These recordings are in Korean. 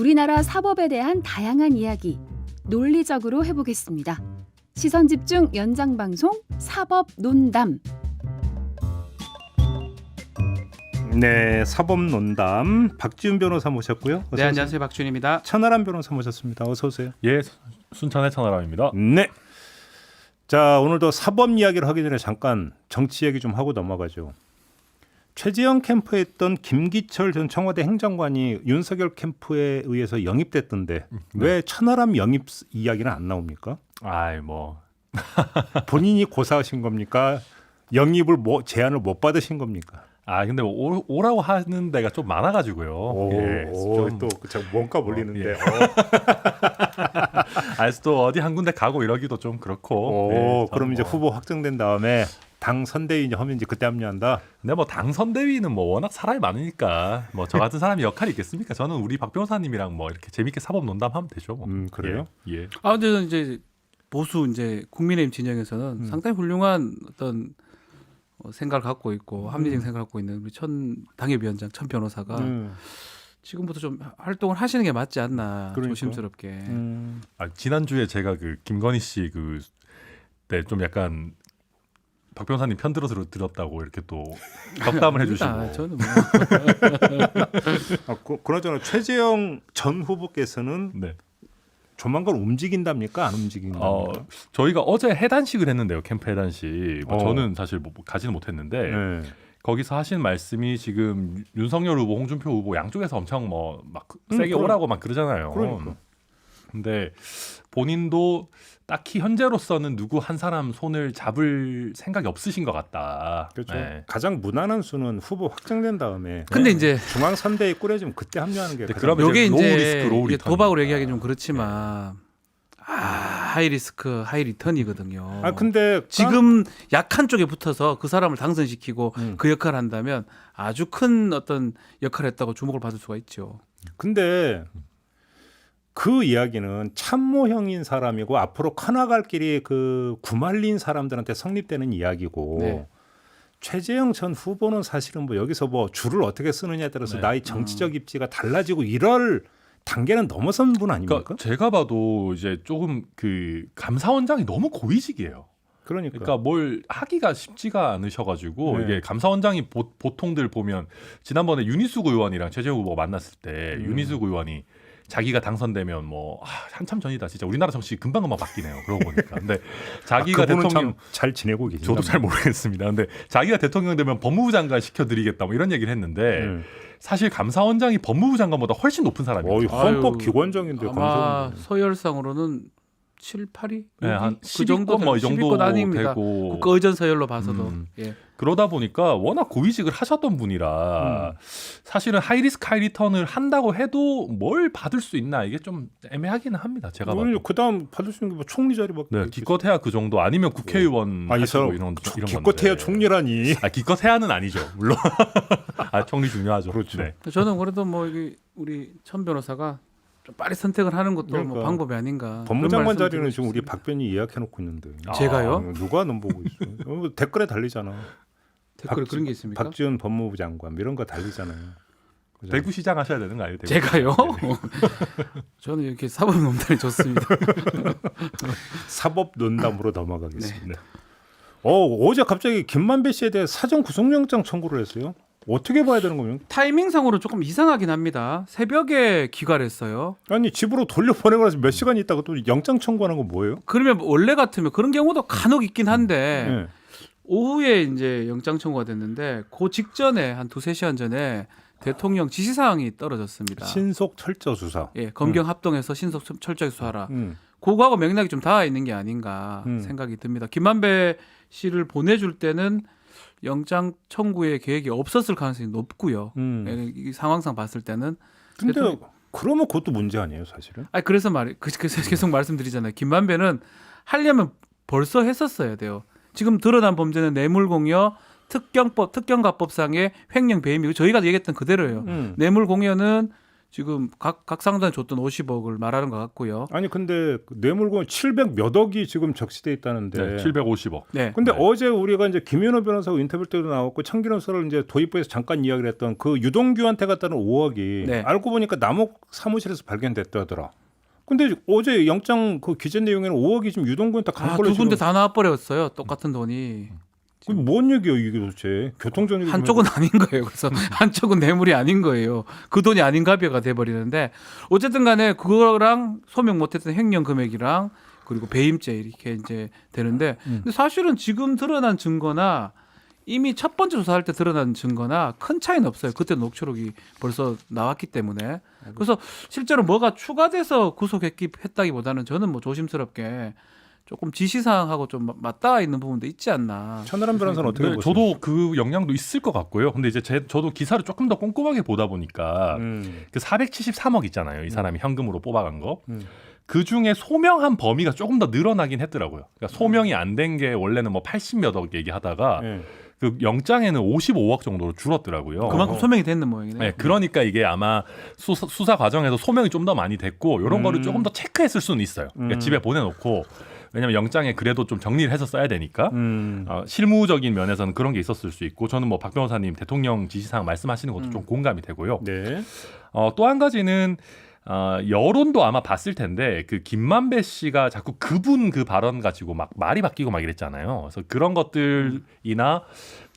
우리나라 사법에 대한 다양한 이야기 논리적으로 해보겠습니다. 시선집중 연장방송 사법논담. 네, 사법논담 박지훈 변호사 모셨고요. 네, 안녕하세요. 박준입니다. 천하람 변호사 모셨습니다. 어서 오세요. 예, 순천의 천하람입니다. 네. 자, 오늘도 사법 이야기를 하기 전에 잠깐 정치 얘기 좀 하고 넘어가죠. 최재형 캠프에 있던 김기철 전 청와대 행정관이 윤석열 캠프에 의해서 영입됐던데 왜 천하람 영입 이야기는 안 나옵니까? 아이 뭐 본인이 고사하신 겁니까? 영입을 제안을 못 받으신 겁니까? 근데 오라고 하는 데가 좀 많아가지고요. 또 원가 몰리는데. 예. 그래서 또 어디 한 군데 가고 이러기도 좀 그렇고. 그럼 이제 후보 확정된 다음에 당 선대위 하면 이제 그때 합류한다. 근데 뭐 당 선대위는 뭐 워낙 사람이 많으니까 뭐 저 같은 사람이 역할이 있겠습니까? 저는 우리 박 변호사님이랑 뭐 이렇게 재밌게 사법 논담하면 되죠. 뭐. 그래요? 예. 근데 저는 이제 보수 이제 국민의힘 진영에서는 상당히 훌륭한 어떤 생각을 갖고 있고 합리적인 생각을 갖고 있는 우리 천 당협위원장 천 변호사가 지금부터 좀 활동을 하시는 게 맞지 않나. 그러니까. 조심스럽게. 지난주에 제가 그 김건희 씨 네, 좀 약간 박 변호사님 편 들어서 들었다고 이렇게 또 덕담을 해주시고. 저는 뭐 그나저나 최재형 전 후보께서는 네. 조만간 움직인답니까? 안 움직인답니까? 저희가 어제 해단식을 했는데요. 캠프 해단식. 어. 저는 사실 가지는 못했는데 네. 거기서 하신 말씀이 지금 윤석열 후보, 홍준표 후보 양쪽에서 엄청 막 세게 그럼. 오라고 막 그러잖아요. 그러니까. 근데 본인도 딱히 현재로서는 누구 한 사람 손을 잡을 생각이 없으신 것 같다. 그렇죠. 네. 가장 무난한 수는 후보 확정된 다음에 근데 이제 중앙 3대에 꾸려지면 그때 합류하는 게 네, 가장 그러면 요게 이제 로우 이제 리스크, 로우 이게 리턴. 도박으로 얘기하기 좀 그렇지만 하이 리스크 하이 리턴이거든요. 근데 지금 약한 쪽에 붙어서 그 사람을 당선시키고 음. 그 역할을 한다면 아주 큰 어떤 역할을 했다고 주목을 받을 수가 있죠. 근데 그 이야기는 참모형인 사람이고 앞으로 커나갈 길이 그 구말린 사람들한테 성립되는 이야기고 네. 최재형 전 후보는 사실은 뭐 여기서 뭐 줄을 어떻게 쓰느냐에 따라서 네. 나의 정치적 입지가 달라지고 이럴 단계는 넘어선 분 아닙니까? 그러니까 제가 봐도 이제 조금 그 감사원장이 너무 고위직이에요. 그러니까 뭘 하기가 쉽지가 않으셔가지고 네. 이게 감사원장이 보통들 보면 지난번에 윤희숙 의원이랑 최재형 후보가 만났을 때 윤희숙 의원이 자기가 당선되면 뭐 한참 전이다 진짜 우리나라 정치 금방금방 바뀌네요. 그러고 보니까. 근데 자기가 대통령 잘 지내고 계신가? 저도 잘 모르겠습니다. 근데 자기가 대통령 되면 법무부 장관 시켜드리겠다 뭐 이런 얘기를 했는데 사실 감사원장이 법무부 장관보다 훨씬 높은 사람이에요. 헌법 기관장인데 아마 감사원. 서열상으로는 7, 8위? 네, 한 그 10위권 뭐 이 정도 10위권 아닙니다. 되고 국가의전 서열로 봐서도. 예. 그러다 보니까 워낙 고위직을 하셨던 분이라 사실은 하이리스크 하이리턴을 한다고 해도 뭘 받을 수 있나 이게 좀 애매하기는 합니다. 제가 봐도. 그다음 받을 수 있는 게 뭐 총리 자리밖에. 네, 기껏해야 그 정도 아니면 국회의원 이 하시고 사람 이런 기껏해야 총리라니. 기껏해야는 아니죠. 물론 총리 중요하죠. 그렇죠. 네. 저는 그래도 뭐 이게 우리 천 변호사가 좀 빨리 선택을 하는 것도 그러니까. 뭐 방법이 아닌가. 법무장관 그런 자리는 말씀을 지금 우리 드리고 박변이 예약해놓고 있는데. 제가요? 누가 넘보고 있어? 댓글에 달리잖아. 댓글에 그런 게 있습니까? 박지원 법무부 장관 이런 거 달리잖아요. 그죠? 대구시장 하셔야 되는 거 아니에요? 대구. 제가요? 저는 이렇게 사법 논란이 좋습니다. 사법 논담으로 넘어가겠습니다. 어제 갑자기 김만배 씨에 대해 사전 구속영장 청구를 했어요. 어떻게 봐야 되는 겁니까? 타이밍상으로 조금 이상하긴 합니다. 새벽에 귀가했어요. 아니 집으로 돌려보내고 나서 몇 시간 있다가 또 영장 청구하는 건 뭐예요? 그러면 원래 같으면 그런 경우도 간혹 있긴 한데 네. 오후에 이제 영장 청구가 됐는데 그 직전에 한 2-3시간 전에 대통령 지시사항이 떨어졌습니다. 신속 철저 수사. 예, 검경 합동해서 신속 철저히 수사하라. 음. 그거하고 맥락이 좀 닿아 있는 게 아닌가 생각이 듭니다. 김만배 씨를 보내줄 때는 영장 청구의 계획이 없었을 가능성이 높고요. 예, 이 상황상 봤을 때는. 근데 그러면 그것도 문제 아니에요, 사실은? 그래서 계속 말씀드리잖아요. 김만배는 하려면 벌써 했었어야 돼요. 지금 드러난 범죄는 뇌물공여, 특경가법상의 횡령 배임이고 저희가 얘기했던 그대로예요. 뇌물공여는 지금 각 상단에 줬던 50억을 말하는 것 같고요. 아니 근데 그 뇌물건 700 몇 억이 지금 적시돼 있다는데. 네, 750억. 네. 근데 네. 어제 우리가 이제 김윤호 변호사하고 인터뷰 때도 나왔고 청기론서를 이제 도입부에서 잠깐 이야기를 했던 그 유동규한테 갔다는 5억이 네. 알고 보니까 남욱 사무실에서 발견됐다더라. 근데 어제 영장 그 기재 내용에는 5억이 지금 유동규한테 간 걸로 두 군데 지금. 다 나와버렸어요. 똑같은 돈이. 그게 뭔 얘기예요 이게 도대체? 교통정리 좀 한쪽은 아닌 거예요. 그래서 한쪽은 뇌물이 아닌 거예요. 그 돈이 아닌 갑여가 돼버리는데 어쨌든 간에 그거랑 소명 못했던 횡령 금액이랑 그리고 배임죄 이렇게 이제 되는데 근데 사실은 지금 드러난 증거나 이미 첫 번째 조사할 때 드러난 증거나 큰 차이는 없어요. 그때 녹취록이 벌써 나왔기 때문에. 그래서 실제로 뭐가 추가돼서 구속했다기보다는 저는 뭐 조심스럽게 조금 지시사항하고 좀 맞닿아 있는 부분도 있지 않나. 천하람 변호사는 어떻게 네, 보세요? 저도 그 영향도 있을 것 같고요. 근데 이제 저도 기사를 조금 더 꼼꼼하게 보다 보니까 그 473억 있잖아요. 이 사람이 현금으로 뽑아간 거. 그 중에 소명한 범위가 조금 더 늘어나긴 했더라고요. 그러니까 소명이 안 된 게 원래는 뭐 80몇 억 얘기하다가 네. 그 영장에는 55억 정도로 줄었더라고요. 그만큼 소명이 됐는 모양이네요. 네, 그러니까 이게 아마 수사 과정에서 소명이 좀 더 많이 됐고 이런 거를 조금 더 체크했을 수는 있어요. 그러니까 집에 보내놓고 왜냐하면 영장에 그래도 좀 정리를 해서 써야 되니까 실무적인 면에서는 그런 게 있었을 수 있고 저는 뭐 박 변호사님 대통령 지시사항 말씀하시는 것도 좀 공감이 되고요. 네. 또 한 가지는 여론도 아마 봤을 텐데 그 김만배 씨가 자꾸 그분 그 발언 가지고 막 말이 바뀌고 막 이랬잖아요. 그래서 그런 것들이나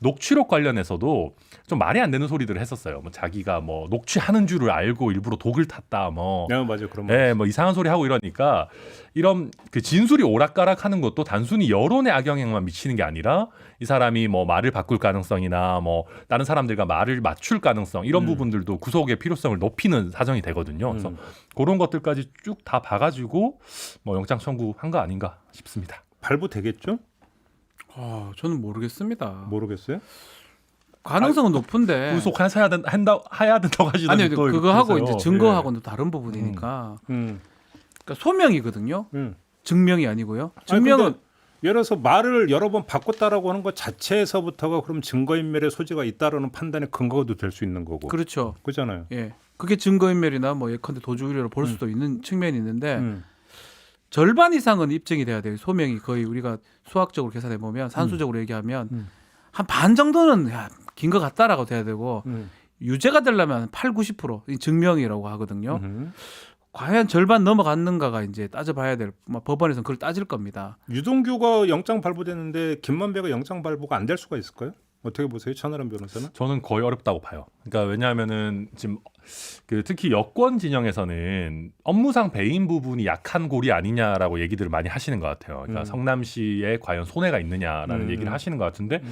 녹취록 관련해서도 좀 말이 안 되는 소리들을 했었어요. 뭐 자기가 뭐 녹취하는 줄을 알고 일부러 독을 탔다 뭐. 네, 맞아요. 그런 네, 뭐 이상한 소리 하고 이러니까 이런 그 진술이 오락가락하는 것도 단순히 여론의 악영향만 미치는 게 아니라 이 사람이 뭐 말을 바꿀 가능성이나 뭐 다른 사람들과 말을 맞출 가능성 이런 부분들도 구속의 필요성을 높이는 사정이 되거든요. 그래서 그런 것들까지 쭉 다 봐가지고 뭐 영장 청구한 거 아닌가 싶습니다. 발부되겠죠? 저는 모르겠습니다. 모르겠어요. 가능성은 높은데. 구속해야 된다고 하시더니 아니요, 또 그거 하고 그러세요. 이제 증거하고는 다른 부분이니까. 그러니까 소명이거든요. 증명이 아니고요. 증명은 아니, 예를 들어서 말을 여러 번 바꿨다라고 하는 것 자체에서부터가 그럼 증거인멸의 소지가 있다라는 판단의 근거도 될 수 있는 거고. 그렇죠. 그렇잖아요. 예, 그게 증거인멸이나 뭐 예컨대 도주의료로 볼 수도 있는 측면이 있는데 절반 이상은 입증이 돼야 돼요. 소명이 거의 우리가 수학적으로 계산해 보면 산수적으로 얘기하면 한 반 정도는 긴 것 같다라고 돼야 되고 유죄가 되려면 8-90% 증명이라고 하거든요. 과연 절반 넘어갔는가가 이제 따져봐야 될 법원에서는 그걸 따질 겁니다. 유동규가 영장 발부됐는데 김만배가 영장 발부가 안 될 수가 있을까요? 어떻게 보세요, 천하람 변호사는? 저는 거의 어렵다고 봐요. 그러니까 왜냐하면은 지금 그 특히 여권 진영에서는 업무상 배임 부분이 약한 골이 아니냐라고 얘기들을 많이 하시는 것 같아요. 그러니까 성남시에 과연 손해가 있느냐라는 얘기를 하시는 것 같은데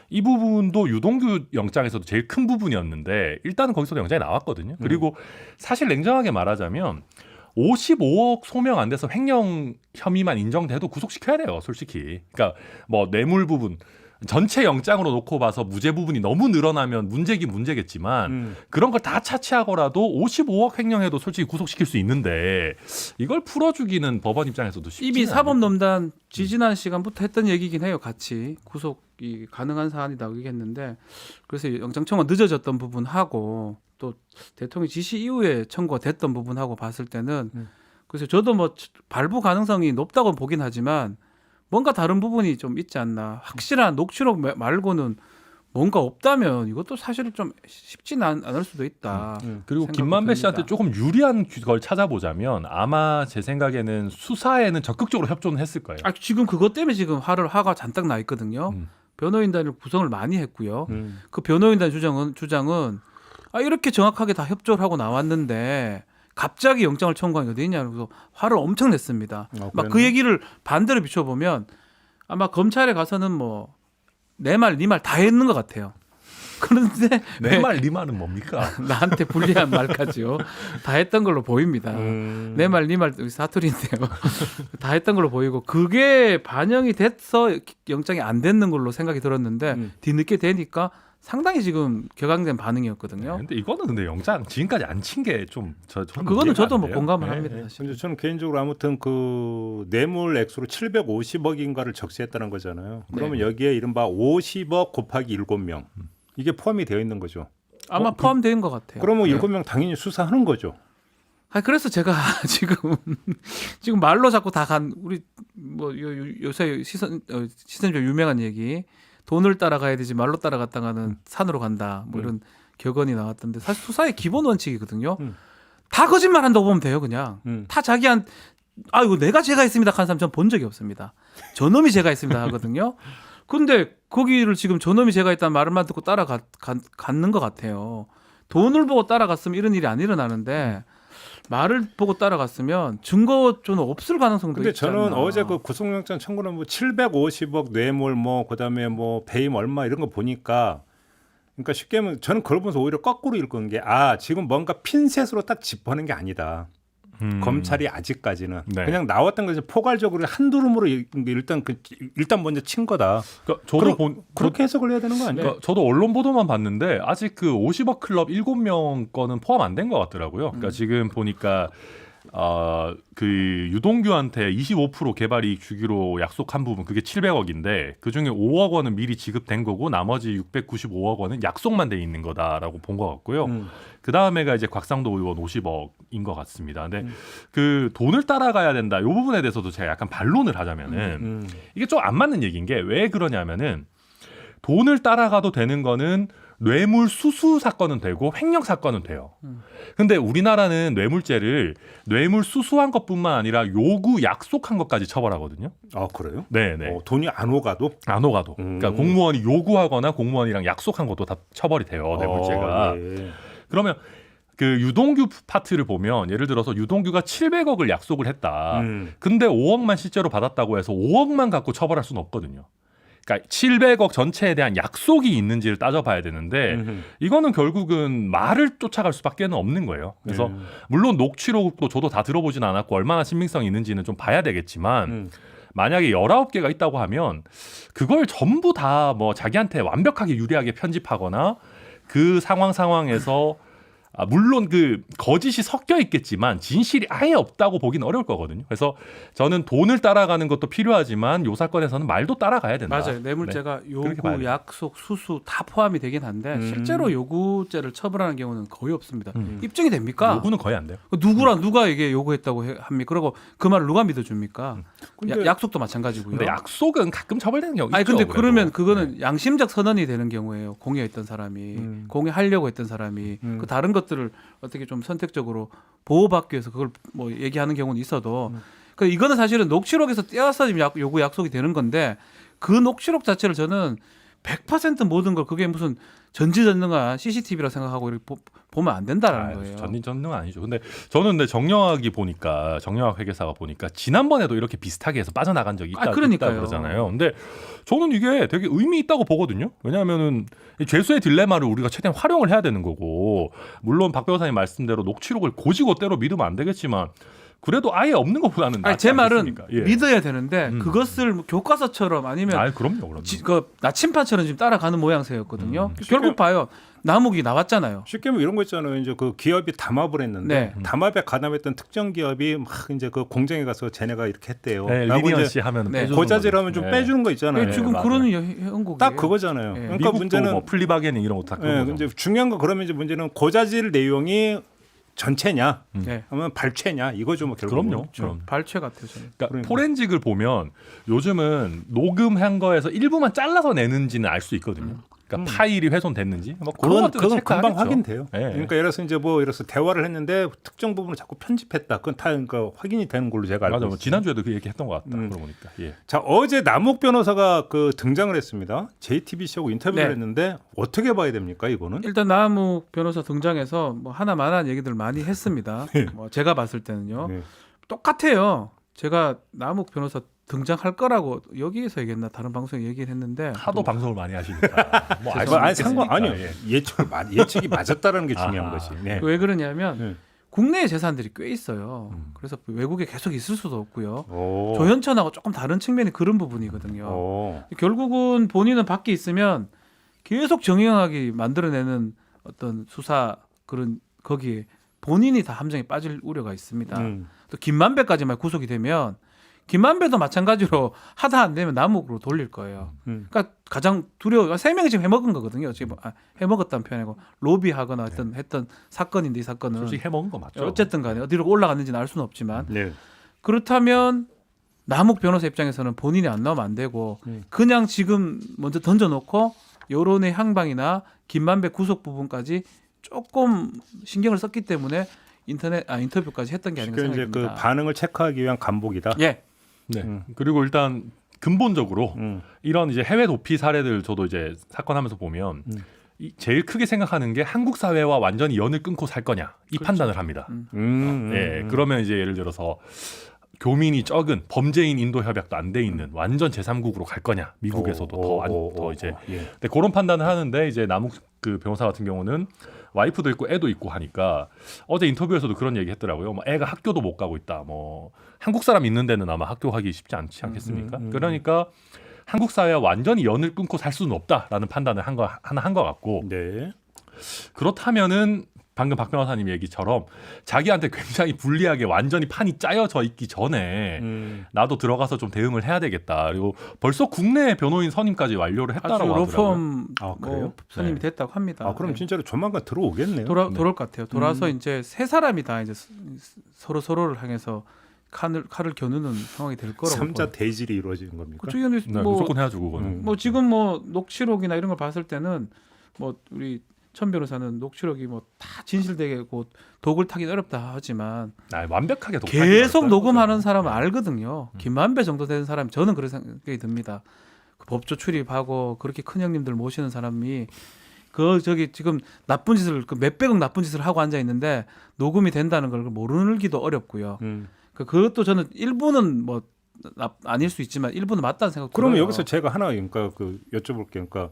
이 부분도 유동규 영장에서도 제일 큰 부분이었는데 일단은 거기서도 영장이 나왔거든요. 그리고 사실 냉정하게 말하자면 55억 소명 안 돼서 횡령 혐의만 인정돼도 구속시켜야 돼요, 솔직히. 그러니까 뭐 뇌물 부분 전체 영장으로 놓고 봐서 무죄 부분이 너무 늘어나면 문제긴 문제겠지만 그런 걸 다 차치하고라도 55억 횡령해도 솔직히 구속시킬 수 있는데 이걸 풀어주기는 법원 입장에서도 쉽지 이미 사법농단 지지난 시간부터 했던 얘기긴 해요. 같이 구속이 가능한 사안이다 얘기했는데 그래서 영장 청구가 늦어졌던 부분하고 또 대통령 지시 이후에 청구가 됐던 부분하고 봤을 때는 그래서 저도 뭐 발부 가능성이 높다고 보긴 하지만 뭔가 다른 부분이 좀 있지 않나. 확실한 녹취록 말고는 뭔가 없다면 이것도 사실은 좀 쉽지는 않을 수도 있다. 그리고 생각이 김만배 듭니다. 씨한테 조금 유리한 걸 찾아보자면 아마 제 생각에는 수사에는 적극적으로 협조는 했을 거예요. 지금 그것 때문에 지금 화가 잔뜩 나 있거든요. 변호인단을 구성을 많이 했고요. 그 변호인단 주장은 이렇게 정확하게 다 협조를 하고 나왔는데 갑자기 영장을 청구한 게 어디 있냐 그래서 화를 엄청 냈습니다. 막 그 얘기를 반대로 비춰보면 아마 검찰에 가서는 뭐 내 말, 네 말 다 했는 것 같아요. 그런데 내 말, 네 말은 뭡니까? 나한테 불리한 말까지요. 다 했던 걸로 보입니다. 내 말, 네 말 사투리인데요. 다 했던 걸로 보이고 그게 반영이 돼서 영장이 안 됐는 걸로 생각이 들었는데 뒤늦게 되니까 상당히 지금 격앙된 반응이었거든요. 근데 이거는 근데 영장 지금까지 안 친 게 좀 그거는 저도 뭐 공감을 합니다. 사실. 근데 저는 개인적으로 아무튼 그 뇌물 액수로 750억인가를 적시했다는 거잖아요. 그러면 여기에 이른바 50억 곱하기 7명 이게 포함이 되어 있는 거죠. 아마 포함된 것 같아요. 그러면 네. 7명 당연히 수사하는 거죠. 그래서 제가 지금 말로 자꾸 다 간 우리 뭐 요새 시선적 유명한 얘기 돈을 따라가야 되지 말로 따라갔다가는 산으로 간다 뭐 이런 격언이 나왔던데 사실 수사의 기본 원칙이거든요. 다 거짓말한다고 보면 돼요 그냥. 다 이거 내가 제가 했습니다 하는 사람 전 본 적이 없습니다. 저놈이 제가 했습니다 하거든요. 근데 거기를 지금 저놈이 제가 했다는 말만 듣고 갔는 것 같아요. 돈을 보고 따라갔으면 이런 일이 안 일어나는데 말을 보고 따라갔으면 증거 좀 없을 가능성도 근데 있지 저는 않나. 어제 그 구속영장 청구는 뭐 750억 뇌물 뭐 그다음에 뭐 배임 얼마 이런 거 보니까 그러니까 쉽게 하면 저는 그걸 보면서 오히려 거꾸로 읽은 게 지금 뭔가 핀셋으로 딱 짚어낸 게 아니다. 검찰이 아직까지는 네. 그냥 나왔던 것이 포괄적으로 한두름으로 일단 먼저 친 거다. 그러니까 저도 그렇게 해석을 해야 되는 거 아니에요? 그러니까 저도 언론 보도만 봤는데 아직 그 50억 클럽 7명 거는 포함 안 된 것 같더라고요. 그러니까 지금 보니까 그 유동규한테 25% 개발 이익 주기로 약속한 부분 그게 700억인데 그중에 5억 원은 미리 지급된 거고 나머지 695억 원은 약속만 돼 있는 거다라고 본 것 같고요. 그 다음에가 이제 곽상도 의원 50억인 것 같습니다. 근데 그 돈을 따라가야 된다. 이 부분에 대해서도 제가 약간 반론을 하자면은 이게 좀 안 맞는 얘기인 게 왜 그러냐면은 돈을 따라가도 되는 거는 뇌물 수수 사건은 되고 횡령 사건은 돼요. 근데 우리나라는 뇌물죄를 뇌물 수수한 것뿐만 아니라 요구 약속한 것까지 처벌하거든요. 아 그래요? 네네. 돈이 안 오가도? 안 오가도. 그러니까 공무원이 요구하거나 공무원이랑 약속한 것도 다 처벌이 돼요. 뇌물죄가. 예. 그러면 그 유동규 파트를 보면 예를 들어서 유동규가 700억을 약속을 했다. 근데 5억만 실제로 받았다고 해서 5억만 갖고 처벌할 수는 없거든요. 그러니까 700억 전체에 대한 약속이 있는지를 따져봐야 되는데 이거는 결국은 말을 쫓아갈 수밖에 없는 거예요. 그래서 물론 녹취록도 저도 다 들어보진 않았고 얼마나 신빙성이 있는지는 좀 봐야 되겠지만 만약에 19개가 있다고 하면 그걸 전부 다 뭐 자기한테 완벽하게 유리하게 편집하거나 그 상황에서 물론 그 거짓이 섞여 있겠지만 진실이 아예 없다고 보기는 어려울 거거든요. 그래서 저는 돈을 따라가는 것도 필요하지만 이 사건에서는 말도 따라가야 된다. 맞아요. 뇌물죄가 네. 그렇게 봐야 요구, 돼요. 약속, 수수 다 포함이 되긴 한데 실제로 요구죄를 처벌하는 경우는 거의 없습니다. 입증이 됩니까? 요구는 거의 안 돼요. 누가 이게 요구했다고 합니까? 그리고 그 말을 누가 믿어줍니까? 근데- 약속도 마찬가지고요. 근데 약속은 가끔 처벌되는 경우 아니 있죠. 근데 그래도. 그러면 그거는 양심적 선언이 되는 경우에요. 공여했던 사람이 공여하려고 했던 사람이 그 다른 것들을 어떻게 좀 선택적으로 보호받기 위해서 그걸 뭐 얘기하는 경우는 있어도 그 이거는 사실은 녹취록에서 떼어서 지금 요구 약속이 되는 건데 그 녹취록 자체를 저는 100% 모든 걸 그게 무슨 전지전능한 CCTV라 생각하고 이렇게 보면 안 된다라는 거예요. 전능은 아니죠. 근데 저는 정영학 회계사가 보니까 지난번에도 이렇게 비슷하게 해서 빠져나간 적이 있다 그러니까요. 그러잖아요. 근데 저는 이게 되게 의미 있다고 보거든요. 왜냐하면은 이 죄수의 딜레마를 우리가 최대한 활용을 해야 되는 거고 물론 박 변호사님 말씀대로 녹취록을 고지고 때로 믿으면 안 되겠지만 그래도 아예 없는 것보다는 낫지 제 말은 않겠습니까? 예. 믿어야 되는데 그것을 뭐 교과서처럼 아니면 그럼요. 그 나침판처럼 지금 따라가는 모양새였거든요. 결국 봐요. 남욱이 나왔잖아요. 쉽게 하면 이런 거 있잖아요. 이제 그 기업이 담합을 했는데 네. 담합에 가담했던 특정 기업이 막 이제 그 공장에 가서 쟤네가 이렇게 했대요. 네, 라고 리니언 이제 씨 하면 네. 고자질하면 좀 빼주는 거 있잖아요. 지금 맞아요. 그런 형국이에요. 딱 그거잖아요. 네. 그러니까 미국도 문제는 뭐 플리바게닝 이런 거다 그런 거죠. 이제 중요한 거 그러면 이제 문제는 고자질 내용이 전체냐 네. 하면 발췌냐 이거죠 뭐 결국. 그럼요. 그럼. 발췌 같아요. 저는. 그러니까 포렌직을 보면 요즘은 녹음한 거에서 일부만 잘라서 내는지는 알 수 있거든요. 그러니까 파일이 훼손됐는지 뭐 그런 것들은 그건 금방 체크하겠죠. 확인돼요. 네. 그러니까 예를 들어서 이제 뭐 예를 들어서 대화를 했는데 특정 부분을 자꾸 편집했다. 그건 다 그러니까 확인이 되는 걸로 제가 알고 맞아. 있어요. 지난주에도 그 얘기 했던 것 같다. 그러고 보니까. 예. 자 어제 남욱 변호사가 그 등장을 했습니다. JTBC하고 인터뷰를 네. 했는데 어떻게 봐야 됩니까 이거는? 일단 남욱 변호사 등장해서 뭐 하나만한 얘기들 많이 했습니다. 뭐 제가 봤을 때는요. 네. 똑같아요. 제가 남욱 변호사 등장할 거라고 여기에서 얘기했나 다른 방송에 얘기를 했는데 하도 방송을 많이 하시니까. 뭐 알 수 아니 상관 있겠습니까? 아니요. 예. 예측이 맞았다라는 게 중요한 아하. 거지. 네. 왜 그러냐면 네. 국내에 재산들이 꽤 있어요. 그래서 외국에 계속 있을 수도 없고요. 오. 조현천하고 조금 다른 측면이 그런 부분이거든요. 오. 결국은 본인은 밖에 있으면 계속 정의당하게 만들어내는 어떤 수사 그런 거기에 본인이 다 함정에 빠질 우려가 있습니다. 또 김만배까지만 구속이 되면 김만배도 마찬가지로 하다 안 되면 남욱으로 돌릴 거예요. 그러니까 가장 두려워. 3명이 지금 해먹은 거거든요. 지금 해먹었다는 표현이고 로비하거나 했던 사건인데 이 사건은 솔직히 해먹은 거 맞죠? 어쨌든 간에 어디로 올라갔는지는 알 수는 없지만 네. 그렇다면 남욱 변호사 입장에서는 본인이 안 나오면 안 되고 그냥 지금 먼저 던져놓고 여론의 향방이나 김만배 구속 부분까지 조금 신경을 썼기 때문에 인터뷰까지 했던 게 아닌가 그러니까 생각이 이제 듭니다. 그 반응을 체크하기 위한 간복이다. 예. 네. 그리고 일단 근본적으로 이런 이제 해외 도피 사례들 저도 이제 사건하면서 보면 제일 크게 생각하는 게 한국 사회와 완전히 연을 끊고 살 거냐 이 그렇죠. 판단을 합니다. 그러면 이제 예를 들어서 교민이 적은 범죄인 인도 협약도 안 돼 있는 완전 제3국으로 갈 거냐 미국에서도 더 이제 근데 그런 판단을 하는데 이제 남욱 그 변호사 같은 경우는 와이프도 있고 애도 있고 하니까 어제 인터뷰에서도 그런 얘기 했더라고요. 뭐 애가 학교도 못 가고 있다. 뭐 한국 사람 있는 데는 아마 학교 가기 쉽지 않지 않겠습니까? 그러니까 한국 사회와 완전히 연을 끊고 살 수는 없다라는 판단을 한 것 같고 네. 그렇다면은 방금 박 변호사님 얘기처럼 자기한테 굉장히 불리하게 완전히 판이 짜여져 있기 전에 나도 들어가서 좀 대응을 해야 되겠다. 그리고 벌써 국내 변호인 선임까지 완료를 아주 했다라고 하더라고요. 로펌 그래요? 선임이 네. 됐다고 합니다. 아, 그럼 네. 진짜로 조만간 들어오겠네요. 돌아올 것 같아요. 돌아서 이제 세 사람이 다 이제 서로를 향해서 칼을 겨누는 상황이 될 거라고. 삼자 봐요. 대질이 이루어지는 겁니까? 그쪽에 네, 무조건 해야죠 그거는. 뭐 지금 뭐 녹취록이나 이런 걸 봤을 때는 뭐 우리 천 변호사는 녹취록이 뭐 다 진실되게 독을 타긴 어렵다 하지만 완벽하게 계속 녹음하는 사람은 알거든요. 김만배 정도 되는 사람이 저는 그런 생각이 듭니다. 그 법조 출입하고 그렇게 큰 형님들 모시는 사람이 저기 지금 나쁜 짓을 몇백억 나쁜 짓을 하고 앉아 있는데 녹음이 된다는 걸 모르기도 어렵고요. 그것도 저는 일부는 뭐 아닐 수 있지만 일부는 맞다는 생각. 그러면 들어요. 여기서 제가 하나 그러니까 여쭤볼게요. 그러니까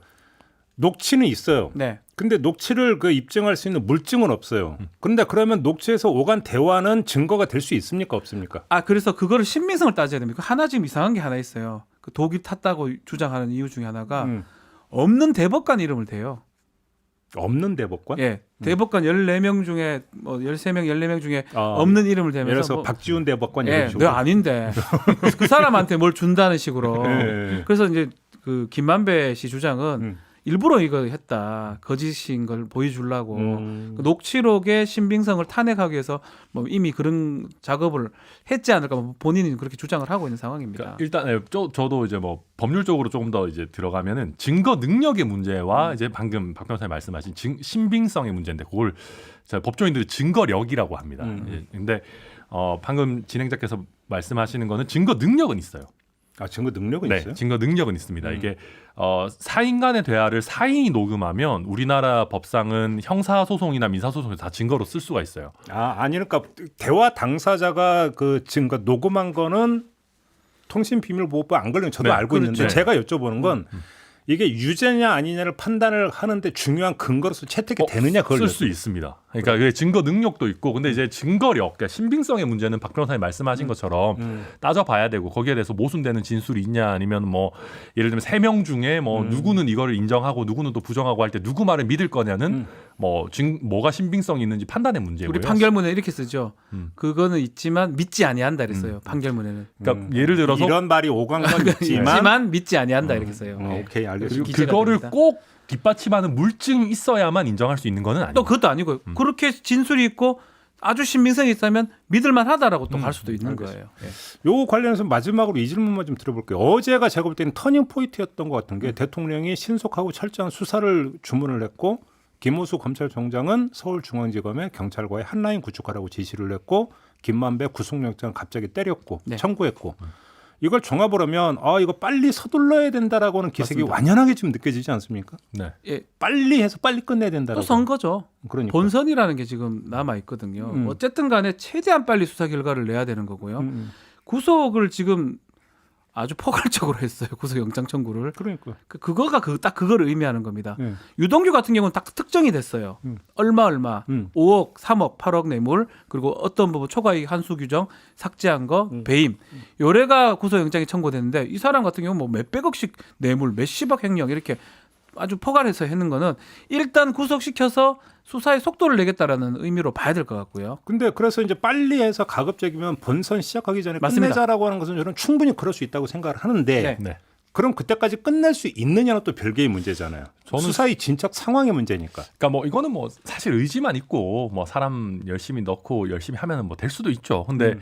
녹취는 있어요. 네. 근데 녹취를 입증할 수 있는 물증은 없어요. 그런데 그러면 녹취에서 오간 대화는 증거가 될 수 있습니까, 없습니까? 그래서 그거를 신빙성을 따져야 됩니다. 하나 지금 이상한 게 하나 있어요. 그 독이 탔다고 주장하는 이유 중에 하나가 없는 대법관 이름을 대요. 없는 대법관? 예. 대법관 14명 중에 뭐 13명, 14명 중에 아, 없는 이름을 대면서 예를 들어서 박지훈 대법관 예, 이런 식으로. 너 아닌데. 그 사람한테 뭘 준다는 식으로. 예. 그래서 이제 그 김만배 씨 주장은 일부러 이거 했다. 거짓인 걸 보여주려고. 그 녹취록의 신빙성을 탄핵하기 위해서 뭐 이미 그런 작업을 했지 않을까 뭐 본인이 그렇게 주장을 하고 있는 상황입니다. 그러니까 일단 저도 이제 뭐 법률적으로 조금 더 이제 들어가면은 증거 능력의 문제와 이제 방금 박 변호사님 말씀하신 신빙성의 문제인데 그걸 법조인들이 증거력이라고 합니다. 예, 근데 방금 진행자께서 말씀하시는 거는 증거 능력은 있어요. 증거 능력은 네, 있어요? 증거 능력은 있습니다. 이게 사인 간의 대화를 사인이 녹음하면 우리나라 법상은 형사소송이나 민사소송에서 다 증거로 쓸 수가 있어요. 아니 그러니까 대화 당사자가 그 증거 녹음한 거는 통신비밀보호법 안 걸리는 저도 네, 알고 있는데 그렇죠. 제가 여쭤보는 건 이게 유죄냐 아니냐를 판단을 하는데 중요한 근거로서 채택이 되느냐 그걸 쓸 수 있습니다. 그러니까 그게 증거 능력도 있고 근데 이제 증거력, 그러니까 신빙성의 문제는 박 변호사님 말씀하신 것처럼 따져봐야 되고 거기에 대해서 모순되는 진술이 있냐 아니면 뭐 예를 들면 3명 중에 뭐 누구는 이거를 인정하고 누구는 또 부정하고 할 때 누구 말을 믿을 거냐는 뭐가 신빙성이 있는지 판단의 문제고요. 우리 판결문에 이렇게 쓰죠. 그거는 있지만 믿지 아니한다 이랬어요. 판결문에는. 그러니까 예를 들어서 이런 말이 오간 건 있지만 믿지 아니한다 이렇게 써요. 네. 오케이 알겠습니다. 그리고 기재가 그거를 됩니다. 꼭 뒷받침하는 물증이 있어야만 인정할 수 있는 거는 또 아니에요. 그것도 아니고요. 그렇게 진술이 있고 아주 신빙성이 있다면 믿을만하다라고 또 갈 수도 있는 거예요. 예. 요 관련해서 마지막으로 이 질문만 좀 드려볼게요. 어제가 제가 볼 때는 터닝 포인트였던 것 같은 게 대통령이 신속하고 철저한 수사를 주문을 했고 김호수 검찰총장은 서울중앙지검에 경찰과의 한라인 구축하라고 지시를 했고 김만배 구속영장을 갑자기 때렸고 네. 청구했고 이걸 종합을 하면 이거 빨리 서둘러야 된다라고는 기색이 맞습니다. 완연하게 지금 느껴지지 않습니까? 네. 예. 빨리 해서 빨리 끝내야 된다라고. 또 선거죠. 그러니까. 본선이라는 게 지금 남아 있거든요. 어쨌든 간에 최대한 빨리 수사 결과를 내야 되는 거고요. 구속을 지금 아주 포괄적으로 했어요. 구속영장 청구를. 그러니까. 그거가 딱 그걸 의미하는 겁니다. 네. 유동규 같은 경우는 딱 특정이 됐어요. 얼마 5억, 3억, 8억 뇌물 그리고 어떤 부분 초과이익 한수 규정 삭제한 거 배임 요래가 구속영장이 청구됐는데 이 사람 같은 경우는 뭐 몇백억씩 뇌물 몇십억 횡령 이렇게 아주 포괄해서 했는 거는 일단 구속시켜서 수사의 속도를 내겠다라는 의미로 봐야 될 것 같고요. 근데 그래서 이제 빨리 해서 가급적이면 본선 시작하기 전에 맞습니다. 끝내자라고 하는 것은 저는 충분히 그럴 수 있다고 생각을 하는데 네. 네. 그럼 그때까지 끝낼 수 있느냐는 또 별개의 문제잖아요. 저는- 수사의 진척 상황의 문제니까. 그러니까 뭐 이거는 뭐 사실 의지만 있고 뭐 사람 열심히 넣고 열심히 하면은 뭐 될 수도 있죠. 근데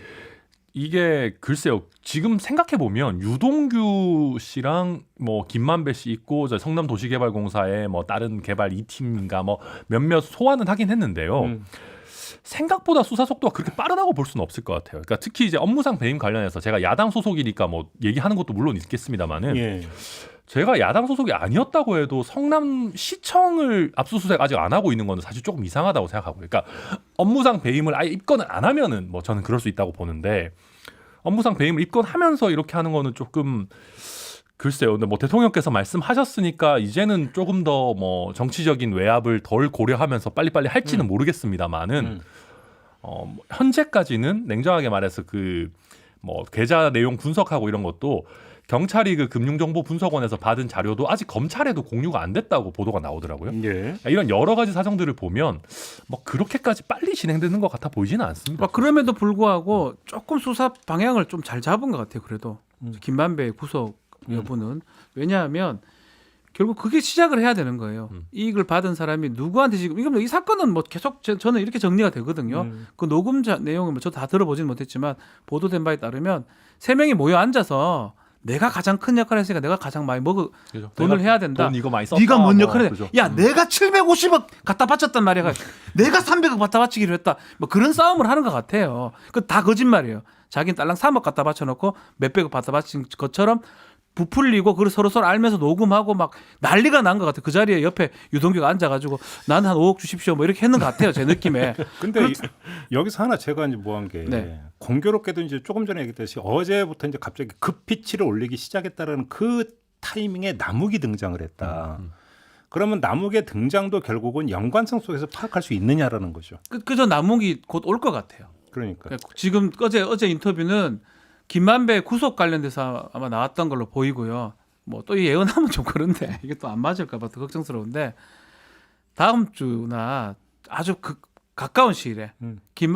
이게 글쎄요. 지금 생각해 보면 유동규 씨랑 뭐 김만배 씨 있고 저 성남도시개발공사에 뭐 다른 개발 2팀인가 뭐 몇몇 소환은 하긴 했는데요. 생각보다 수사 속도가 그렇게 빠르다고 볼 수는 없을 것 같아요. 그러니까 특히 이제 업무상 배임 관련해서 제가 야당 소속이니까 뭐 얘기하는 것도 물론 있겠습니다만은 예. 제가 야당 소속이 아니었다고 해도 성남시청을 압수수색 아직 안 하고 있는 건 사실 조금 이상하다고 생각하고요. 그러니까 업무상 배임을 아예 입건을 안 하면은 뭐 저는 그럴 수 있다고 보는데 업무상 배임을 입건하면서 이렇게 하는 거는 조금 글쎄요. 근데 뭐 대통령께서 말씀하셨으니까 이제는 조금 더 뭐 정치적인 외압을 덜 고려하면서 빨리빨리 할지는 모르겠습니다만은 뭐 현재까지는 냉정하게 말해서 그 뭐 계좌 내용 분석하고 이런 것도 경찰이 그 금융정보분석원에서 받은 자료도 아직 검찰에도 공유가 안 됐다고 보도가 나오더라고요. 예. 이런 여러 가지 사정들을 보면 뭐 그렇게까지 빨리 진행되는 것 같아 보이지는 않습니다. 그럼에도 불구하고 조금 수사 방향을 좀 잘 잡은 것 같아요. 그래도 김만배 구속 여부는 왜냐하면 결국 그게 시작을 해야 되는 거예요. 이익을 받은 사람이 누구한테 지금 이건 이 사건은 뭐 계속 저는 이렇게 정리가 되거든요. 그 녹음 내용을 뭐 저도 다 들어보지는 못했지만 보도된 바에 따르면 3명이 모여 앉아서 내가 가장 큰 역할을 했으니까 내가 가장 많이 그죠? 돈을 내가 해야 된다. 돈 이거 많이 썼다. 네가 뭔 뭐, 역할을 해? 그죠? 야, 내가 750억 갖다 바쳤단 말이야. 내가 300억 갖다 바치기로 했다. 뭐 그런 싸움을 하는 것 같아요. 그 다 거짓말이에요. 자기는 딸랑 3억 갖다 바쳐놓고 몇백억 갖다 바친 것처럼 부풀리고 그걸 서로 알면서 녹음하고 막 난리가 난 것 같아요. 그 자리에 옆에 유동규가 앉아가지고 나는 한 5억 주십시오 뭐 이렇게 했는 것 같아요. 제 느낌에. 근데 여기서 하나 제가 이제 뭐 한 게 네. 공교롭게도 이제 조금 전에 얘기했듯이 어제부터 이제 갑자기 급피치를 올리기 시작했다라는 그 타이밍에 남욱이 등장을 했다. 그러면 남욱의 등장도 결국은 연관성 속에서 파악할 수 있느냐라는 거죠. 그저 남욱이 곧 올 것 같아요. 그러니까. 지금 어제 인터뷰는 김만배 구속 관련돼서 아마 나왔던 걸로 보이고요. 뭐 또 예언하면 좀 그런데 이게 또 안 맞을까봐 더 걱정스러운데 다음 주나 아주 가까운 시일에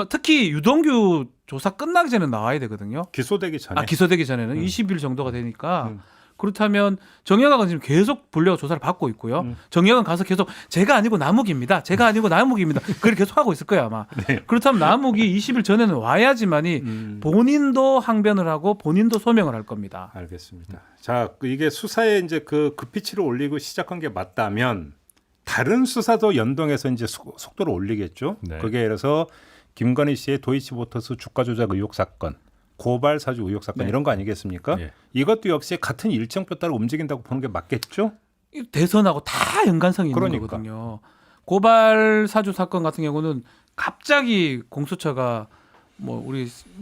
특히 유동규 조사 끝나기 전에 나와야 되거든요. 기소되기 전에. 기소되기 전에는 20일 정도가 되니까 그렇다면 정영학은 지금 계속 불려가 조사를 받고 있고요. 정영학은 가서 계속 제가 아니고 남욱입니다. 제가 아니고 남욱입니다. 그걸 계속 하고 있을 거예요 아마. 네. 그렇다면 남욱이 20일 전에는 와야지만이 본인도 항변을 하고 본인도 소명을 할 겁니다. 알겠습니다. 자, 이게 수사에 이제 그 급피치를 올리고 시작한 게 맞다면 다른 수사도 연동해서 이제 속도를 올리겠죠. 네. 그게 그래서 김건희 씨의 도이치모터스 주가 조작 의혹 사건, 고발 사주 의혹 사건 네. 이런 거 아니겠습니까? 예. 이것도 역시 같은 일정표 따라 움직인다고 보는 게 맞겠죠? 이 대선하고 다 연관성이 있는 그러니까. 거거든요. 고발 사주 사건 같은 경우는 갑자기 공수처가 뭐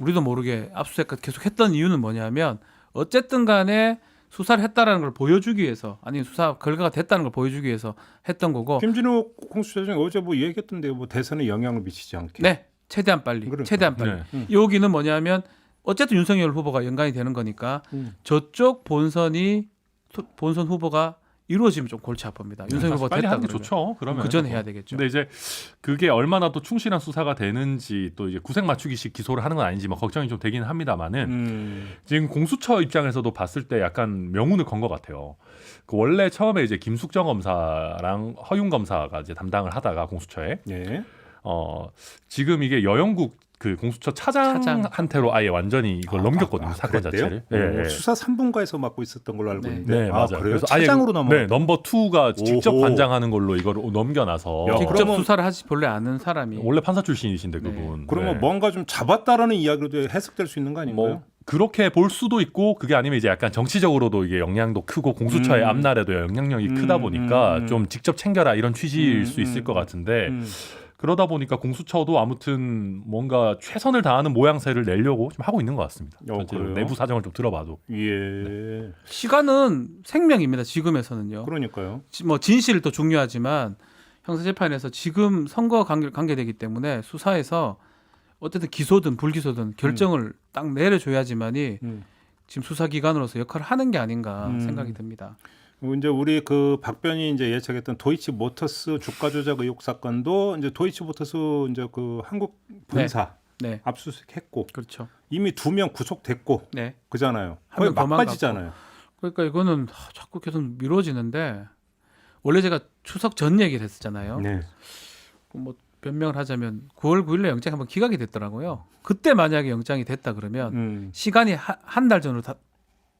우리도 모르게 압수수색 계속 했던 이유는 뭐냐면 어쨌든 간에 수사를 했다라는 걸 보여주기 위해서 아니면 수사 결과가 됐다는 걸 보여주기 위해서 했던 거고. 김진욱 공수처장이 어제 뭐 얘기했던데요. 뭐 대선에 영향을 미치지 않게. 네, 최대한 빨리, 그러니까. 최대한 빨리. 네. 여기는 뭐냐면 어쨌든 윤석열 후보가 연관이 되는 거니까 저쪽 본선 후보가 이루어지면 좀 골치 아픕니다. 윤석열 후보 빨리 됐다 하는 게 그러면. 좋죠. 그러면 그 전에 해야 되겠죠. 근데 이제 그게 얼마나 또 충실한 수사가 되는지 또 이제 구색 맞추기식 기소를 하는 건 아닌지 뭐 걱정이 좀 되긴 합니다만은 지금 공수처 입장에서도 봤을 때 약간 명운을 건 것 같아요. 그 원래 처음에 이제 김숙정 검사랑 허윤 검사가 이제 담당을 하다가 공수처에 예. 지금 이게 여영국 그 공수처 차장한테로 아예 완전히 이걸 넘겼거든요. 사건 그랬대요? 자체를. 예. 수사 3분과에서 맡고 있었던 걸로 알고 네. 있는데. 네, 맞아요. 그래요? 그래서 차장으로 넘어. 네, 넘버 2가 직접 오호. 관장하는 걸로 이걸 넘겨놔서 야, 직접 그러면- 수사를 하지 본래 아는 사람이 원래 판사 출신이신데 네. 그분. 그러면 네. 뭔가 좀 잡았다라는 이야기로도 해석될 수 있는 거 아닌가요? 뭐 그렇게 볼 수도 있고 그게 아니면 이제 약간 정치적으로도 이게 영향도 크고 공수처의 앞날에도 영향력이 크다 보니까 좀 직접 챙겨라 이런 취지일 수 있을 것 같은데 그러다 보니까 공수처도 아무튼 뭔가 최선을 다하는 모양새를 내려고 좀 하고 있는 것 같습니다. 전체적으로 그래요? 내부 사정을 좀 들어봐도. 예. 시간은 생명입니다. 지금에서는요. 그러니까요. 뭐 진실도 중요하지만 형사재판에서 지금 선거 관계되기 때문에 수사에서 어쨌든 기소든 불기소든 결정을 딱 내려줘야지만이 지금 수사기관으로서 역할을 하는 게 아닌가 생각이 듭니다. 이제 우리 그 박변이 이제 예측했던 도이치모터스 주가 조작 의혹 사건도 이제 도이치모터스 이제 그 한국 본사 네. 압수수색했고 그렇죠. 이미 2명 구속됐고 네. 그잖아요. 한 거의 명 도망갔고. 막바지잖아요. 그러니까 이거는 자꾸 계속 미뤄지는데 원래 제가 추석 전 얘기를 했었잖아요. 네. 뭐 변명을 하자면 9월 9일에 영장이 한번 기각이 됐더라고요. 그때 만약에 영장이 됐다 그러면 시간이 한 달 전으로 다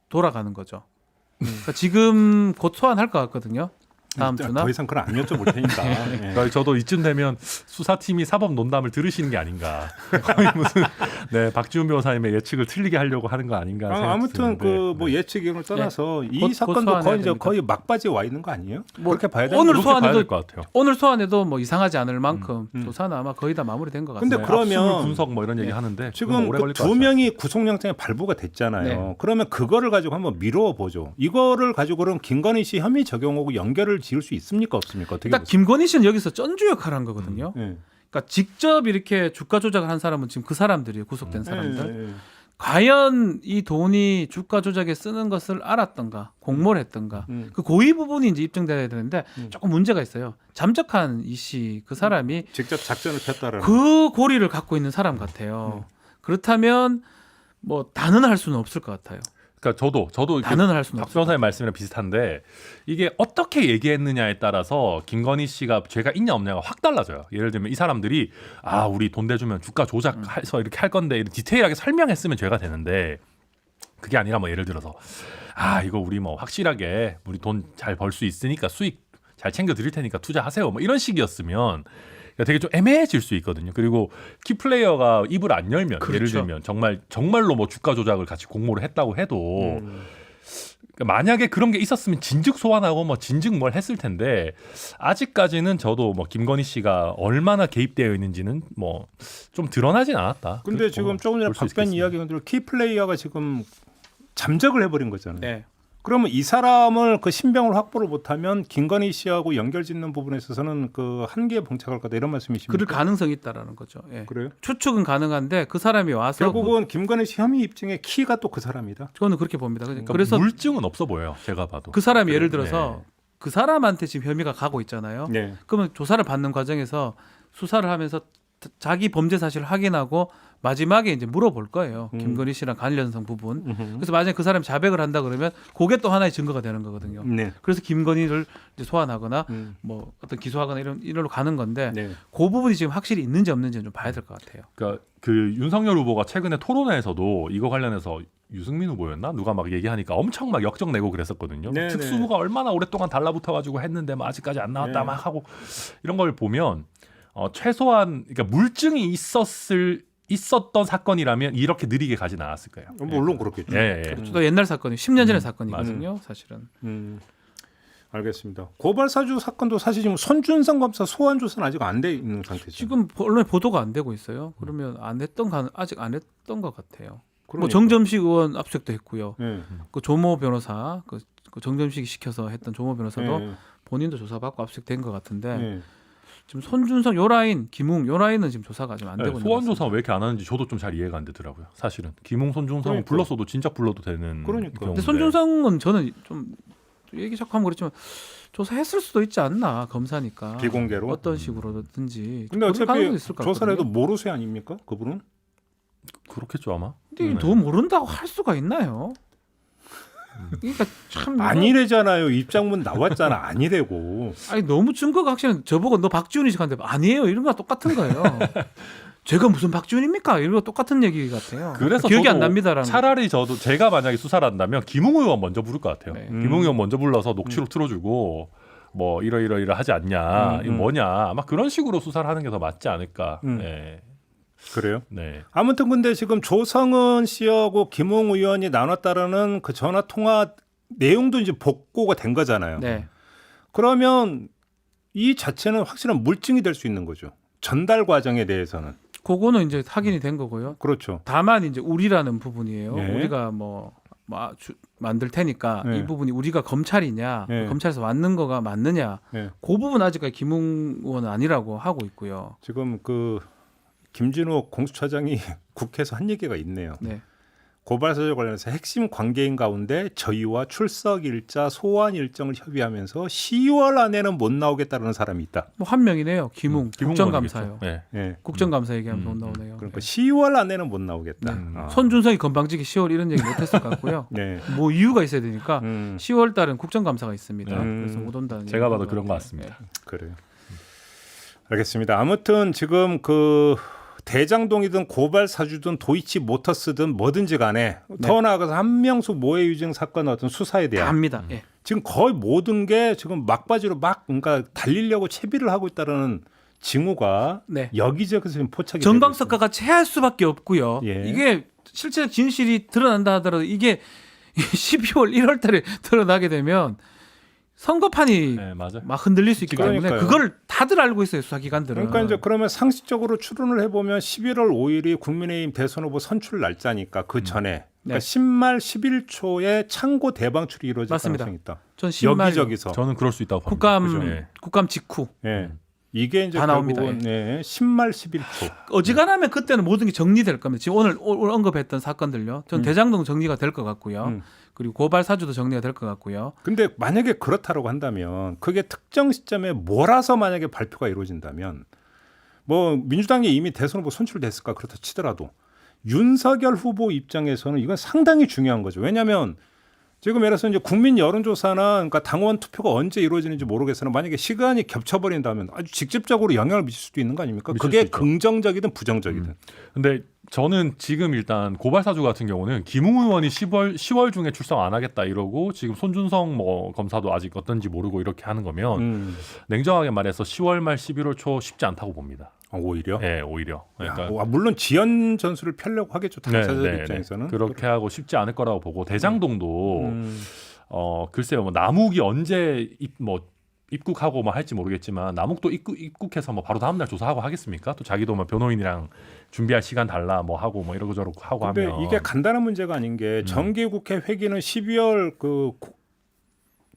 돌아가는 거죠. 그러니까 지금 곧 소환할 것 같거든요. 다음 주나. 더 이상 그건 안 여쭤볼 테니까. 예. 그러니까 저도 이쯤 되면 수사팀이 사법 논담을 들으시는 게 아닌가. 거의 무슨 네, 박지훈 변호사님의 예측을 틀리게 하려고 하는 거 아닌가 생각이 아무튼 드는데. 그 뭐 예측을 떠나서 이 곧 사건도 소환해야 거의 이제 됩니다. 거의 막바지에 와 있는 거 아니에요? 뭐 그렇게 봐야 되는 오늘 거죠? 그렇게 봐야 소환해도- 될 것 같아요. 오늘 소환해도 뭐 이상하지 않을 만큼 음. 조사는 아마 거의 다 마무리된 것 근데 같습니다. 그러면 압수물 분석 뭐 이런 얘기 하는데 지금 오래 그 걸릴 것 두 같아요. 명이 구속영장에 발부가 됐잖아요. 네. 그러면 그거를 가지고 한번 미뤄 보죠. 이거를 가지고 그럼 김건희 씨 혐의 적용하고 연결을 지을 수 있습니까 없습니까? 어떻게 일단 김건희 씨는 여기서 전주 역할을 한 거거든요. 보세요? 예. 그러니까 직접 이렇게 주가 조작을 한 사람은 지금 그 사람들이에요. 구속된 사람들. 예, 예. 과연 이 돈이 주가 조작에 쓰는 것을 알았던가 공모를 했던가 그 고의 부분이 이제 입증돼야 되는데 조금 문제가 있어요. 잠적한 이 씨 그 사람이 직접 작전을 폈다라는. 그 고리를 갖고 있는 사람 같아요. 그렇다면 뭐 단언할 수는 없을 것 같아요. 그러니까 저도 이렇게 단언할 수는 박 없을 것 변호사님 말씀이랑 비슷한데 이게 어떻게 얘기했느냐에 따라서 김건희 씨가 죄가 있냐 없냐가 확 달라져요. 예를 들면 이 사람들이 아 우리 돈 대주면 주가 조작해서 이렇게 할 건데 이렇게 디테일하게 설명했으면 죄가 되는데 그게 아니라 뭐 예를 들어서 아 이거 우리 뭐 확실하게 우리 돈 잘 벌 수 있으니까 수익 잘 챙겨 드릴 테니까 투자하세요. 뭐 이런 식이었으면 그러니까 되게 좀 애매해질 수 있거든요. 그리고 키플레이어가 입을 안 열면 그렇죠. 예를 들면 정말로 뭐 주가 조작을 같이 공모를 했다고 해도 그러니까 만약에 그런 게 있었으면 진즉 소환하고 뭐 진즉 뭘 했을 텐데 아직까지는 저도 뭐 김건희 씨가 얼마나 개입되어 있는지는 뭐 좀 드러나진 않았다. 근데 그렇게 지금 조금 전에 볼수 박변 있겠습니다. 이야기한 대로 키플레이어가 지금 잠적을 해버린 거잖아요. 네. 그러면 이 사람을 그 신병을 확보를 못하면 김건희 씨하고 연결짓는 부분에 있어서는 그 한계에 봉착할 거다 이런 말씀이십니까? 그럴 가능성이 있다라는 거죠. 예. 그래요? 추측은 가능한데 그 사람이 와서 결국은 김건희 씨 혐의 입증의 키가 또 그 사람이다. 저는 그렇게 봅니다. 그러니까 그래서 물증은 없어 보여요. 제가 봐도. 그 사람이 예를 그래요? 들어서 네. 그 사람한테 지금 혐의가 가고 있잖아요. 네. 그러면 조사를 받는 과정에서 수사를 하면서 자기 범죄 사실을 확인하고 마지막에 이제 물어볼 거예요. 김건희 씨랑 관련성 부분. 그래서 만약에 그 사람이 자백을 한다 그러면 그게 또 하나의 증거가 되는 거거든요. 네. 그래서 김건희를 이제 소환하거나 음. 뭐 어떤 기소하거나 이런로 가는 건데 네. 그 부분이 지금 확실히 있는지 없는지는 좀 봐야 될 것 같아요. 그러니까 그 윤석열 후보가 최근에 토론회에서도 이거 관련해서 유승민 후보였나 누가 막 얘기하니까 엄청 막 역정 내고 그랬었거든요. 네, 특수부가 얼마나 오랫동안 달라붙어가지고 했는데 뭐 아직까지 안 나왔다 네. 막 하고 이런 걸 보면 최소한 그러니까 물증이 있었던 사건이라면 이렇게 느리게 가진 않았을 거예요. 물론 그렇겠죠. 예, 예. 그렇죠. 또 옛날 사건이 10년 전의 사건이거든요, 사실은. 알겠습니다. 고발사주 사건도 사실 지금 손준성 검사 소환 조사는 아직 안 돼 있는 상태죠. 지금 언론에 보도가 안 되고 있어요. 그러면 아직 안 했던 것 같아요. 뭐 그러니까. 정점식 의원 압수수색도 했고요. 네. 그 조모 변호사, 그 정점식이 시켜서 했던 조모 변호사도 네. 본인도 조사받고 압수수색된 것 같은데 네. 지금 손준성 요 라인, 김웅 요 라인은 지금 조사가 지금 안 되고 있는 것 소환 같습니다. 조사 왜 이렇게 안 하는지 저도 좀 잘 이해가 안 되더라고요. 사실은 김웅, 손준성은 그러니까. 불렀어도 진작 불러도 되는. 그러니까. 경우인데. 근데 손준성은 저는 좀 얘기 자꾸 하면 그렇지만 조사했을 수도 있지 않나 검사니까 비공개로. 어떤 식으로든지 근데 그럴 가능성도 어차피 있을 것 조사를 해도 같거든요. 모르쇠 아닙니까? 그분은? 그렇겠죠 아마. 근데 더 모른다고 할 수가 있나요? 그러니까 참 이거- 아니래잖아요. 입장문 나왔잖아. 아니래고. 아니 너무 증거가 확실한 저보고 너 박지훈이식 한데 아니에요 이런 거 똑같은 거예요. 제가 무슨 박지훈입니까? 이런 거 똑같은 얘기 같아요. 그래서 기억이 안 저도 납니다라는. 차라리 저도 제가 만약에 수사를 한다면 김웅 의원 먼저 부를 것 같아요. 네. 김웅 의원 먼저 불러서 녹취록 틀어주고 뭐 이러 하지 않냐, 이거 뭐냐, 아마 그런 식으로 수사를 하는 게 더 맞지 않을까. 네. 그래요? 네. 아무튼 근데 지금 조성은 씨하고 김웅 의원이 나눴다라는 그 전화 통화 내용도 이제 복고가 된 거잖아요. 네. 그러면 이 자체는 확실한 물증이 될 수 있는 거죠. 전달 과정에 대해서는. 그거는 이제 확인이 된 거고요. 그렇죠. 다만 이제 우리라는 부분이에요. 네. 우리가 만들 테니까 네. 이 부분이 우리가 검찰이냐, 네. 검찰에서 왔는 거가 맞느냐, 네. 그 부분 아직까지 김웅 의원은 아니라고 하고 있고요. 지금 그 김진호 공수처장이 국회에서 한 얘기가 있네요. 네. 고발 사주 관련해서 핵심 관계인 가운데 저희와 출석 일자, 소환 일정을 협의하면서 10월 안에는 못 나오겠다는 사람이 있다. 뭐 한 명이네요. 김웅 김웅 국정감사요. 의원이겠죠. 네. 예. 국정감사 얘기하면 못 나오네요. 그러니까 네. 10월 안에는 못 나오겠다. 네. 아. 손준성이 건방지게 10월 이런 얘기 못했을 것 같고요. 네. 뭐 이유가 있어야 되니까 10월 달은 국정감사가 있습니다. 그래서 못 온다는 제가 봐도 얘기인 그런 것 같아요. 같습니다. 그래요. 알겠습니다. 아무튼 지금 그 대장동이든 고발 사주든 도이치 모터스든 뭐든지 간에 더 나아가서 한명숙 모해 유증 사건 어떤 수사에 다 대한 합니다. 예. 지금 거의 모든 게 지금 막바지로 막 그러니까 달리려고 채비를 하고 있다는 징후가 네. 여기저기서 지금 포착이 정광석가가 체할 수밖에 없고요. 예. 이게 실제 진실이 드러난다 하더라도 이게 12월 1월 달에 드러나게 되면 선거판이 네, 맞아. 막 흔들릴 수 있기 때문에 그러니까요. 그걸 다들 알고 있어요. 수사기관들은. 그러니까 이제 그러면 상식적으로 추론을 해보면 11월 5일이 국민의힘 대선 후보 선출 날짜니까 그 전에 그러니까 네. 10말 11초에 창고 대방출이 이루어질 맞습니다. 가능성이 있다. 전 10말 여기저기서. 저는 그럴 수 있다고 봅니다. 국감 그죠? 예. 국감 직후 예. 이게 이제 다 나옵니다. 결국은 예. 10말 11초. 어지간하면 그때는 모든 게 정리될 겁니다. 지금 오늘 언급했던 사건들요. 전 대장동 정리가 될 것 같고요. 그리고 고발 사주도 정리가 될 것 같고요. 근데 만약에 그렇다라고 한다면 그게 특정 시점에 몰아서 만약에 발표가 이루어진다면 뭐 민주당이 이미 대선 후보 선출됐을까 그렇다 치더라도 윤석열 후보 입장에서는 이건 상당히 중요한 거죠. 왜냐하면 지금 예를 들어서 이제 국민 여론조사나 그러니까 당원 투표가 언제 이루어지는지 모르겠으나 만약에 시간이 겹쳐버린다면 아주 직접적으로 영향을 미칠 수도 있는 거 아닙니까? 미칠 그게 수 있죠. 긍정적이든 부정적이든. 근데 저는 지금 일단 고발 사주 같은 경우는 김웅 의원이 10월 중에 출석 안 하겠다 이러고 지금 손준성 뭐 검사도 아직 어떤지 모르고 이렇게 하는 거면 냉정하게 말해서 10월 말 11월 초 쉽지 않다고 봅니다. 오히려. 네, 오히려. 그러니까 물론 지연 전술을 펴려고 하겠죠. 당사자들 입장에서는 그렇게 하고 쉽지 않을 거라고 보고 대장동도 글쎄요, 뭐 남욱이 언제 입국하고 뭐 할지 모르겠지만 남욱도 입국해서 뭐 바로 다음 날 조사하고 하겠습니까? 또 자기도 뭐 변호인이랑 준비할 시간 달라 뭐 하고 뭐 이러고저러고 하고 근데 하면 이게 간단한 문제가 아닌 게 정기국회 회기는 12월 그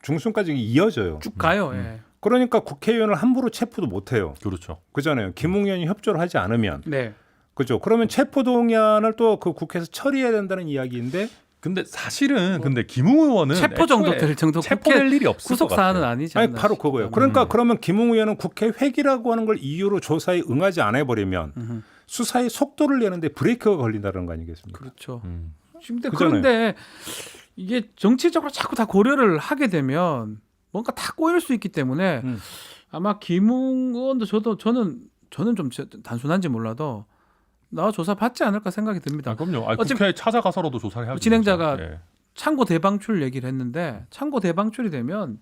중순까지 이어져요. 쭉 가요. 예. 그러니까 국회의원을 함부로 체포도 못 해요. 그렇죠. 그잖아요. 김웅 의원이 협조를 하지 않으면. 네. 그죠. 그러면 체포 동의안을 또 그 국회에서 처리해야 된다는 이야기인데 근데 사실은 근데 김웅 의원은 체포 정도 애초에 될 정도 체포될 일이 없을 구속 것 같아요. 사안은 아니지 아니 않나 바로 그거예요. 그러니까 그러면 김웅 의원은 국회 회기라고 하는 걸 이유로 조사에 응하지 않아 버리면 수사의 속도를 내는데 브레이크가 걸린다는 거 아니겠습니까? 그렇죠. 음. 지금 근데 그잖아요. 그런데 이게 정치적으로 자꾸 다 고려를 하게 되면 뭔가 다 꼬일 수 있기 때문에 아마 김웅 의원도 저는 좀 단순한지 몰라도 나와 조사 받지 않을까 생각이 듭니다. 아, 그럼요. 아니, 어차피 국회에 찾아가서라도 조사를 해야죠. 진행자가 예. 창고 대방출 얘기를 했는데 창고 대방출이 되면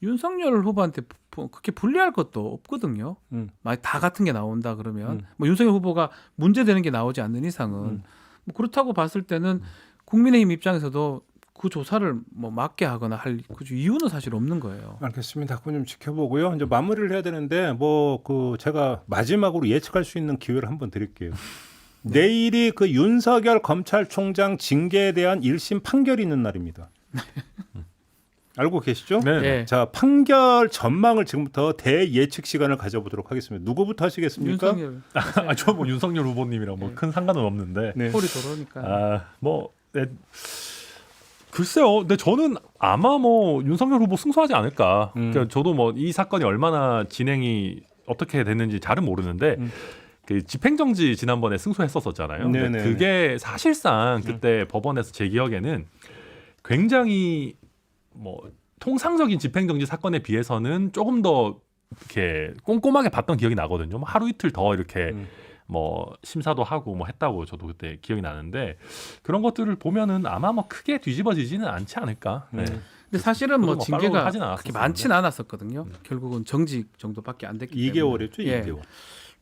윤석열 후보한테 그렇게 불리할 것도 없거든요. 만약 다 같은 게 나온다 그러면 뭐 윤석열 후보가 문제되는 게 나오지 않는 이상은 뭐 그렇다고 봤을 때는 국민의힘 입장에서도 그 조사를 뭐 막게 하거나 할 그 이유는 사실 없는 거예요. 알겠습니다. 그건 좀 지켜보고요. 이제 마무리를 해야 되는데 뭐 그 제가 마지막으로 예측할 수 있는 기회를 한번 드릴게요. 내일이 그 윤석열 검찰총장 징계에 대한 1심 판결이 있는 날입니다. 알고 계시죠? 네. 예. 자, 판결 전망을 지금부터 대예측 시간을 가져보도록 하겠습니다. 누구부터 하시겠습니까? 윤석열 아, 저 뭐 윤석열 후보님이랑 뭐 큰 상관은 없는데. 네. 꼴이 돌아오니까. 아, 뭐 네. 글쎄요. 근데 저는 아마 뭐 윤석열 후보 승소하지 않을까. 그러니까 저도 뭐 이 사건이 얼마나 진행이 어떻게 됐는지 잘은 모르는데 그 집행정지 지난번에 승소했었잖아요. 근데 네네. 그게 사실상 그때 법원에서 제 기억에는 굉장히 뭐 통상적인 집행정지 사건에 비해서는 조금 더 이렇게 꼼꼼하게 봤던 기억이 나거든요. 뭐 하루 이틀 더 이렇게 뭐 심사도 하고 뭐 했다고 저도 그때 기억이 나는데 그런 것들을 보면은 아마 뭐 크게 뒤집어지지는 않지 않을까. 네. 근데 사실은 뭐 저도 뭐 징계가 팔로우를 하진 그렇게 않았었는데. 많지는 않았었거든요. 결국은 정직 정도밖에 안 됐기 때문에. 2개월이었죠, 예. 2개월.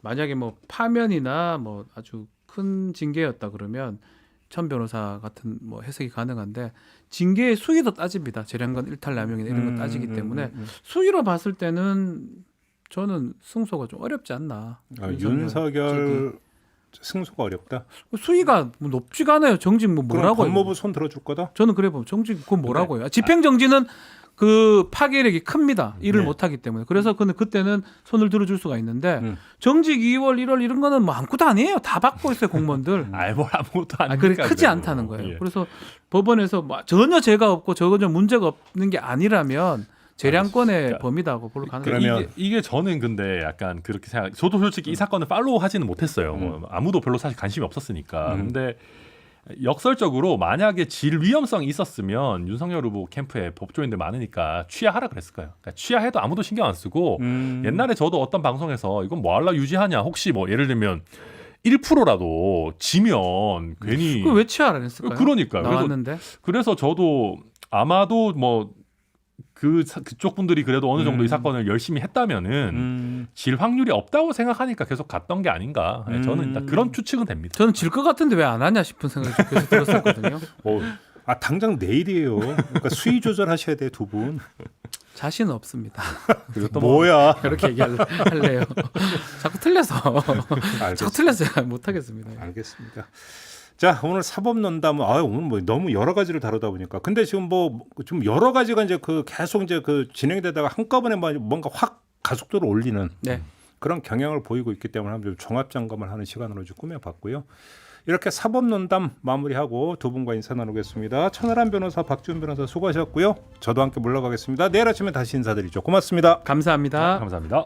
만약에 뭐 파면이나 뭐 아주 큰 징계였다 그러면 천 변호사 같은 뭐 해석이 가능한데 징계의 수위도 따집니다. 재량권 일탈남용이나 이런 거 따지기 때문에 수위로 봤을 때는 저는 승소가 좀 어렵지 않나. 윤석열 승소가 어렵다. 수위가 뭐 높지가 않아요. 정직 뭐 그럼 뭐라고요? 법무부 손 들어줄 거다? 저는 그래 보면 정직 그건 뭐라고요? 집행 정지는 그 파괴력이 큽니다. 일을 네. 못하기 때문에. 그래서 그때는 손을 들어줄 수가 있는데 정직 2월, 1월 이런 거는 뭐 아무것도 아니에요. 다 받고 있어요 공무원들. 뭘 아무것도 안 그래 하니까 크지 그래도. 않다는 거예요. 예. 그래서 법원에서 뭐 전혀 죄가 없고 전혀 문제가 없는 게 아니라면 재량권의 그러니까 범위다고 볼로 가는 거예요. 그러면- 이게 저는 근데 약간 그렇게 생각. 저도 솔직히 이 사건을 팔로우하지는 못했어요. 뭐 아무도 별로 사실 관심이 없었으니까. 근데 역설적으로 만약에 질 위험성이 있었으면 윤석열 후보 캠프에 법조인들 많으니까 취하하라 그랬을 거예요. 그러니까 취하해도 아무도 신경 안 쓰고 옛날에 저도 어떤 방송에서 이건 뭐 하려 유지하냐. 혹시 뭐 예를 들면 1%라도 지면 괜히 그왜 취하라 했을까요? 그러니까요. 나왔는데 그래서 저도 아마도 뭐 그쪽 분들이 그래도 어느 정도 이 사건을 열심히 했다면은 질 확률이 없다고 생각하니까 계속 갔던 게 아닌가. 네, 저는 일단 그런 추측은 됩니다. 저는 질 것 같은데 왜 안 하냐 싶은 생각이 좀 계속 들었었거든요. 당장 내일이에요. 그러니까 수위 조절하셔야 돼요, 두 분. 자신은 없습니다. 그리고 또 뭐야? 그렇게 얘기할래요. 자꾸 틀려서 알겠습니다. 자꾸 틀려서 못하겠습니다. 알겠습니다. 자, 오늘 사법논담은 오늘 뭐 너무 여러 가지를 다루다 보니까 근데 지금 뭐 좀 여러 가지가 이제 계속 이제 진행되다가 한꺼번에 뭔가 확 가속도를 올리는 네. 그런 경향을 보이고 있기 때문에 한번 좀 종합 점검을 하는 시간으로 좀 꾸며봤고요. 이렇게 사법논담 마무리하고 두 분과 인사 나누겠습니다. 천하람 변호사, 박지훈 변호사 수고하셨고요. 저도 함께 물러가겠습니다. 내일 아침에 다시 인사드리죠. 고맙습니다. 감사합니다. 감사합니다.